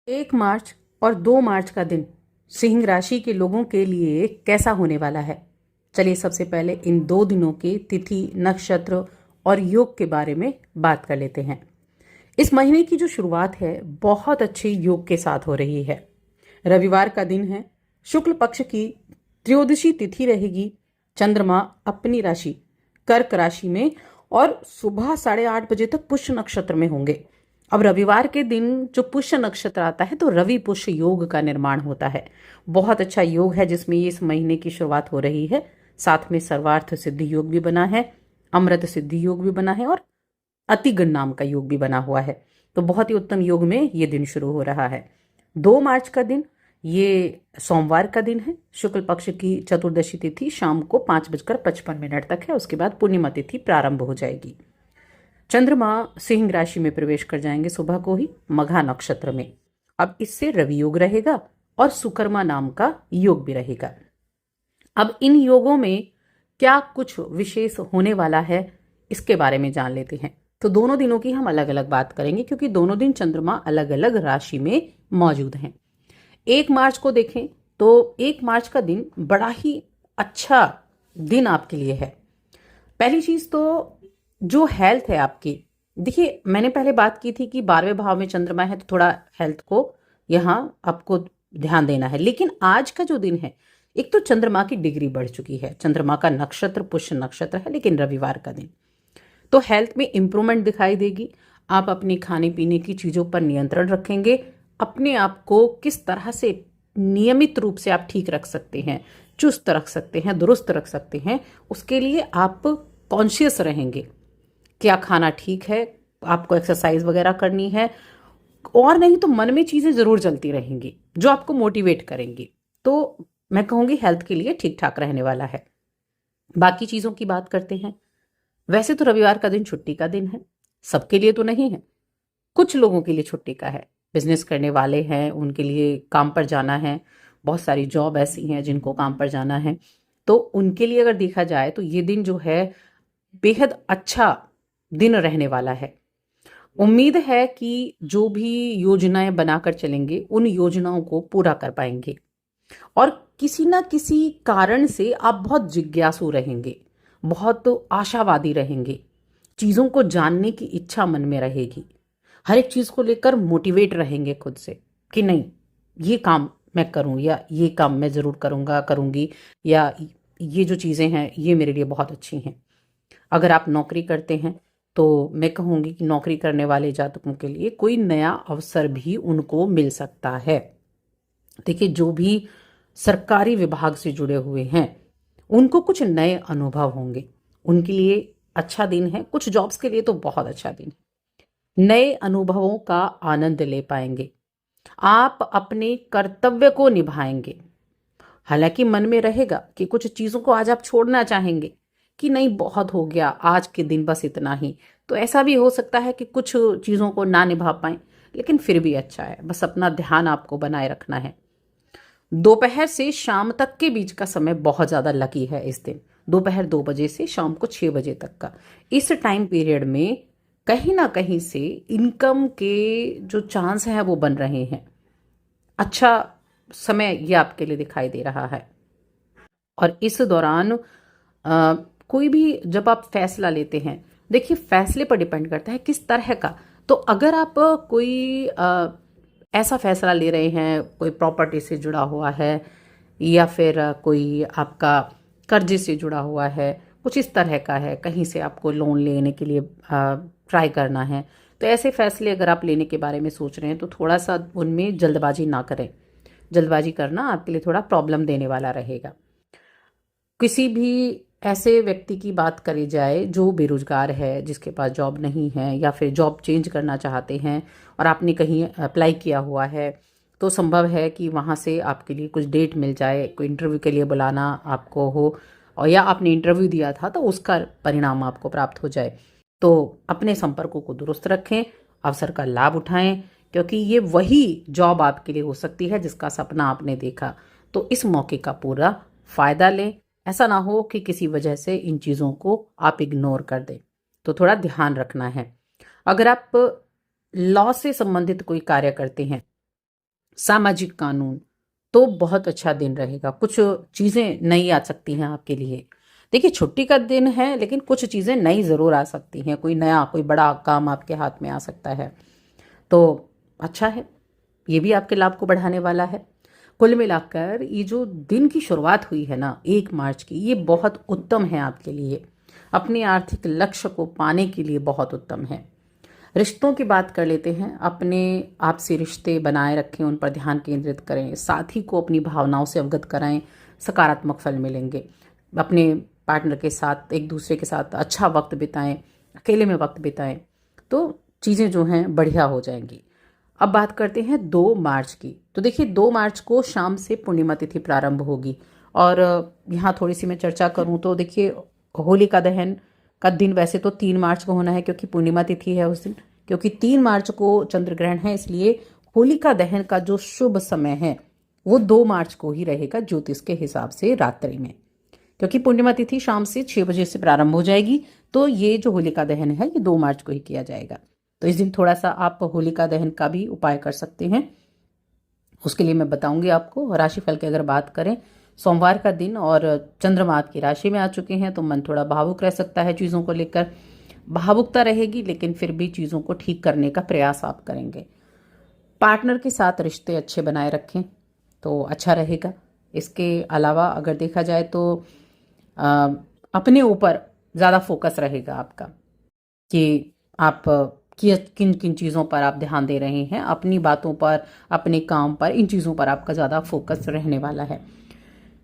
1 मार्च और 2 मार्च का दिन सिंह राशि के लोगों के लिए कैसा होने वाला है? चलिए सबसे पहले इन 2 दिनों के तिथि, नक्षत्र और योग के बारे में बात कर लेते हैं। इस महीने की जो शुरुआत है बहुत अच्छे योग के साथ हो रही है। रविवार का दिन है, शुक्ल पक्ष की त्रयोदशी तिथि रहेगी। चंद्रमा अपनी राशि कर्क राशि में और सुबह 8:30 बजे तक पुष्य नक्षत्र में होंगे। अब रविवार के दिन जो पुष्य नक्षत्र आता है तो रवि पुष्य योग का निर्माण होता है। बहुत अच्छा योग है जिसमें ये इस महीने की शुरुआत हो रही है। साथ में सर्वार्थ सिद्धि योग भी बना है, अमृत सिद्धि योग भी बना है और अतिगण नाम का योग भी बना हुआ है। तो बहुत ही उत्तम योग में ये दिन शुरू हो रहा है। 2 मार्च का दिन ये सोमवार का दिन है। शुक्ल पक्ष की चतुर्दशी तिथि शाम को 5:55 तक है। उसके बाद पूर्णिमा तिथि प्रारंभ हो जाएगी। चंद्रमा सिंह राशि में प्रवेश कर जाएंगे सुबह को ही मघा नक्षत्र में। अब इससे रवि योग रहेगा और सुकर्मा नाम का योग भी रहेगा। अब इन योगों में क्या कुछ विशेष होने वाला है इसके बारे में जान लेते हैं। तो दोनों दिनों की हम अलग अलग बात करेंगे क्योंकि दोनों दिन चंद्रमा अलग अलग राशि में मौजूद हैं। 1 मार्च को देखें तो 1 मार्च का दिन बड़ा ही अच्छा दिन आपके लिए है। पहली चीज तो जो हेल्थ है आपकी, देखिए मैंने पहले बात की थी कि 12वें भाव में चंद्रमा है तो थोड़ा हेल्थ को यहाँ आपको ध्यान देना है। लेकिन आज का जो दिन है, एक तो चंद्रमा की डिग्री बढ़ चुकी है, चंद्रमा का नक्षत्र पुष्य नक्षत्र है, लेकिन रविवार का दिन तो हेल्थ में इंप्रूवमेंट दिखाई देगी। आप अपनी खाने पीने की चीजों पर नियंत्रण रखेंगे। अपने आप को किस तरह से नियमित रूप से आप ठीक रख सकते हैं, चुस्त रख सकते हैं, दुरुस्त रख सकते हैं, उसके लिए आप कॉन्शियस रहेंगे। क्या खाना ठीक है, आपको एक्सरसाइज वगैरह करनी है, और नहीं तो मन में चीजें जरूर चलती रहेंगी जो आपको मोटिवेट करेंगी। तो मैं कहूंगी हेल्थ के लिए ठीक ठाक रहने वाला है। बाकी चीजों की बात करते हैं। वैसे तो रविवार का दिन छुट्टी का दिन है, सबके लिए तो नहीं है, कुछ लोगों के लिए छुट्टी का है। बिजनेस करने वाले हैं उनके लिए काम पर जाना है, बहुत सारी जॉब ऐसी हैं जिनको काम पर जाना है, तो उनके लिए अगर देखा जाए तो ये दिन जो है बेहद अच्छा दिन रहने वाला है। उम्मीद है कि जो भी योजनाएं बनाकर चलेंगे उन योजनाओं को पूरा कर पाएंगे और किसी ना किसी कारण से आप बहुत जिज्ञासु रहेंगे, बहुत आशावादी रहेंगे, चीजों को जानने की इच्छा मन में रहेगी, हर एक चीज को लेकर मोटिवेट रहेंगे खुद से कि नहीं ये काम मैं करूं या ये काम मैं जरूर करूंगा करूंगी, या ये जो चीजें हैं ये मेरे लिए बहुत अच्छी हैं। अगर आप नौकरी करते हैं तो मैं कहूंगी कि नौकरी करने वाले जातकों के लिए कोई नया अवसर भी उनको मिल सकता है। देखिए जो भी सरकारी विभाग से जुड़े हुए हैं उनको कुछ नए अनुभव होंगे, उनके लिए अच्छा दिन है। कुछ जॉब्स के लिए तो बहुत अच्छा दिन है, नए अनुभवों का आनंद ले पाएंगे, आप अपने कर्तव्य को निभाएंगे। हालांकि मन में रहेगा कि कुछ चीजों को आज आप छोड़ना चाहेंगे कि नहीं बहुत हो गया आज के दिन बस इतना ही, तो ऐसा भी हो सकता है कि कुछ चीजों को ना निभा पाए, लेकिन फिर भी अच्छा है, बस अपना ध्यान आपको बनाए रखना है। दोपहर से शाम तक के बीच का समय बहुत ज्यादा लकी है इस दिन। दोपहर 2 बजे से शाम को 6 बजे तक का इस टाइम पीरियड में कहीं ना कहीं से इनकम के जो चांस हैं वो बन रहे हैं। अच्छा समय ये आपके लिए दिखाई दे रहा है। और इस दौरान कोई भी जब आप फैसला लेते हैं, देखिए फैसले पर डिपेंड करता है किस तरह का। तो अगर आप कोई ऐसा फैसला ले रहे हैं, कोई प्रॉपर्टी से जुड़ा हुआ है या फिर कोई आपका कर्जे से जुड़ा हुआ है, कुछ इस तरह का है, कहीं से आपको लोन लेने के लिए ट्राई करना है, तो ऐसे फैसले अगर आप लेने के बारे में सोच रहे हैं तो थोड़ा सा उनमें जल्दबाजी ना करें। जल्दबाजी करना आपके लिए थोड़ा प्रॉब्लम देने वाला रहेगा। किसी भी ऐसे व्यक्ति की बात करी जाए जो बेरोजगार है, जिसके पास जॉब नहीं है या फिर जॉब चेंज करना चाहते हैं और आपने कहीं अप्लाई किया हुआ है, तो संभव है कि वहाँ से आपके लिए कुछ डेट मिल जाए, कोई इंटरव्यू के लिए बुलाना आपको हो, और या आपने इंटरव्यू दिया था तो उसका परिणाम आपको प्राप्त हो जाए। तो अपने संपर्कों को दुरुस्त रखें, अवसर का लाभ उठाएं, क्योंकि ये वही जॉब आपके लिए हो सकती है जिसका सपना आपने देखा। तो इस मौके का पूरा फायदा लें, ऐसा ना हो कि किसी वजह से इन चीज़ों को आप इग्नोर कर दें। तो थोड़ा ध्यान रखना है। अगर आप लॉ से संबंधित कोई कार्य करते हैं सामाजिक कानून, तो बहुत अच्छा दिन रहेगा। कुछ चीज़ें नई आ सकती हैं आपके लिए। देखिए, छुट्टी का दिन है, लेकिन कुछ चीज़ें नई ज़रूर आ सकती हैं। कोई नया, कोई बड़ा काम आपके हाथ में आ सकता है, तो अच्छा है। ये भी आपके लाभ को बढ़ाने वाला है। कुल मिलाकर ये जो दिन की शुरुआत हुई है ना 1 मार्च की, ये बहुत उत्तम है आपके लिए। अपने आर्थिक लक्ष्य को पाने के लिए बहुत उत्तम है। रिश्तों की बात कर लेते हैं। अपने आपसी रिश्ते बनाए रखें, उन पर ध्यान केंद्रित करें, साथी को अपनी भावनाओं से अवगत कराएं, सकारात्मक फल मिलेंगे। अपने पार्टनर के साथ, एक दूसरे के साथ अच्छा वक्त बिताएं, अकेले में वक्त बिताएं, तो चीज़ें जो हैं बढ़िया हो जाएंगी। अब बात करते हैं 2 मार्च की। तो देखिए, 2 मार्च को शाम से पूर्णिमा तिथि प्रारंभ होगी। और यहाँ थोड़ी सी मैं चर्चा करूँ तो देखिए, होलिका दहन का दिन वैसे तो 3 मार्च को होना है, क्योंकि पूर्णिमा तिथि है उस दिन। क्योंकि 3 मार्च को चंद्र ग्रहण है, इसलिए होलिका दहन का जो शुभ समय है वो 2 मार्च को ही रहेगा ज्योतिष के हिसाब से, रात्रि में। क्योंकि पूर्णिमा तिथि शाम से 6 बजे से प्रारंभ हो जाएगी, तो ये जो होलिका दहन है ये 2 मार्च को ही किया जाएगा। तो इस दिन थोड़ा सा आप होलिका दहन का भी उपाय कर सकते हैं। उसके लिए मैं बताऊंगी आपको। राशिफल की अगर बात करें, सोमवार का दिन और चंद्रमा आपकी राशि में आ चुके हैं, तो मन थोड़ा भावुक रह सकता है चीज़ों को लेकर। भावुकता रहेगी, लेकिन फिर भी चीज़ों को ठीक करने का प्रयास आप करेंगे। पार्टनर के साथ रिश्ते अच्छे बनाए रखें तो अच्छा रहेगा। इसके अलावा अगर देखा जाए तो अ, अपने ऊपर ज़्यादा फोकस रहेगा आपका, कि आप किन किन चीज़ों पर आप ध्यान दे रहे हैं, अपनी बातों पर, अपने काम पर, इन चीज़ों पर आपका ज़्यादा फोकस रहने वाला है।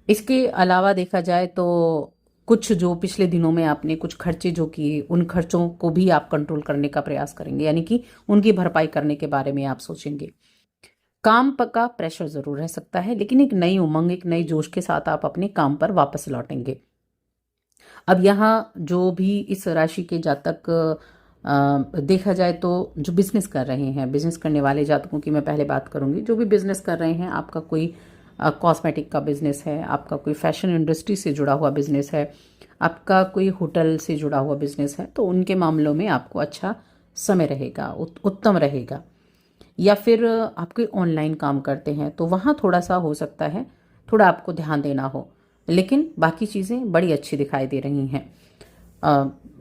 इसके अलावा देखा जाए तो कुछ जो पिछले दिनों में आपने कुछ खर्चे जो किए, उन खर्चों को भी आप कंट्रोल करने का प्रयास करेंगे, यानी कि उनकी भरपाई करने के बारे में आप सोचेंगे। काम पक्का प्रेशर जरूर रह सकता है, लेकिन एक नई उमंग, एक नई जोश के साथ आप अपने काम पर वापस लौटेंगे। अब यहाँ जो भी इस राशि के जातक देखा जाए तो जो बिजनेस कर रहे हैं, बिजनेस करने वाले जातकों की मैं पहले बात करूंगी। जो भी बिजनेस कर रहे हैं, आपका कोई कॉस्मेटिक का बिजनेस है, आपका कोई फैशन इंडस्ट्री से जुड़ा हुआ बिजनेस है, आपका कोई होटल से जुड़ा हुआ बिजनेस है, तो उनके मामलों में आपको अच्छा समय रहेगा, उत्तम रहेगा। या फिर आप कोई ऑनलाइन काम करते हैं, तो वहाँ थोड़ा सा हो सकता है थोड़ा आपको ध्यान देना हो, लेकिन बाकी चीज़ें बड़ी अच्छी दिखाई दे रही हैं।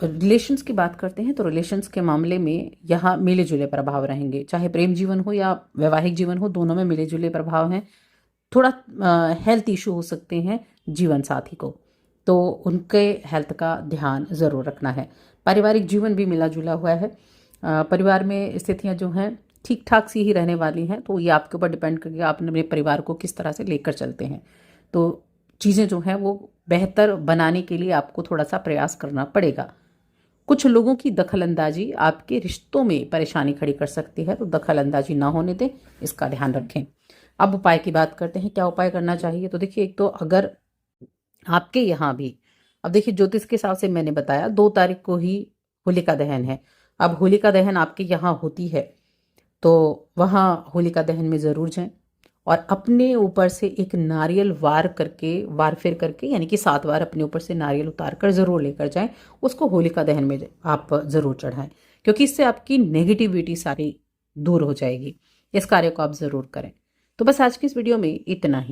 रिलेशंस की बात करते हैं तो रिलेशंस के मामले में यहाँ मिले जुले प्रभाव रहेंगे। चाहे प्रेम जीवन हो या वैवाहिक जीवन हो, दोनों में मिले जुले प्रभाव हैं। थोड़ा हेल्थ इशू हो सकते हैं जीवन साथी को, तो उनके हेल्थ का ध्यान ज़रूर रखना है। पारिवारिक जीवन भी मिला जुला हुआ है। परिवार में स्थितियाँ जो हैं ठीक ठाक सी ही रहने वाली हैं, तो ये आपके ऊपर डिपेंड करेगा आप अपने परिवार को किस तरह से लेकर चलते हैं। तो चीज़ें जो हैं वो बेहतर बनाने के लिए आपको थोड़ा सा प्रयास करना पड़ेगा। कुछ लोगों की दखलंदाजी आपके रिश्तों में परेशानी खड़ी कर सकती है, तो दखलंदाजी ना होने दें, इसका ध्यान रखें। अब उपाय की बात करते हैं, क्या उपाय करना चाहिए। तो देखिए, एक तो अगर आपके यहाँ भी, अब देखिए ज्योतिष के हिसाब से मैंने बताया 2 तारीख को ही होलिका दहन है। अब होलिका दहन आपके यहाँ होती है, तो वहाँ होलिका दहन में ज़रूर जाएं और अपने ऊपर से एक नारियल वार फिर करके, यानी कि 7 बार अपने ऊपर से नारियल उतार कर ज़रूर लेकर जाएं। उसको होलिका दहन में आप ज़रूर चढ़ाएं, क्योंकि इससे आपकी नेगेटिविटी सारी दूर हो जाएगी। इस कार्य को आप ज़रूर करें। तो बस आज की इस वीडियो में इतना ही।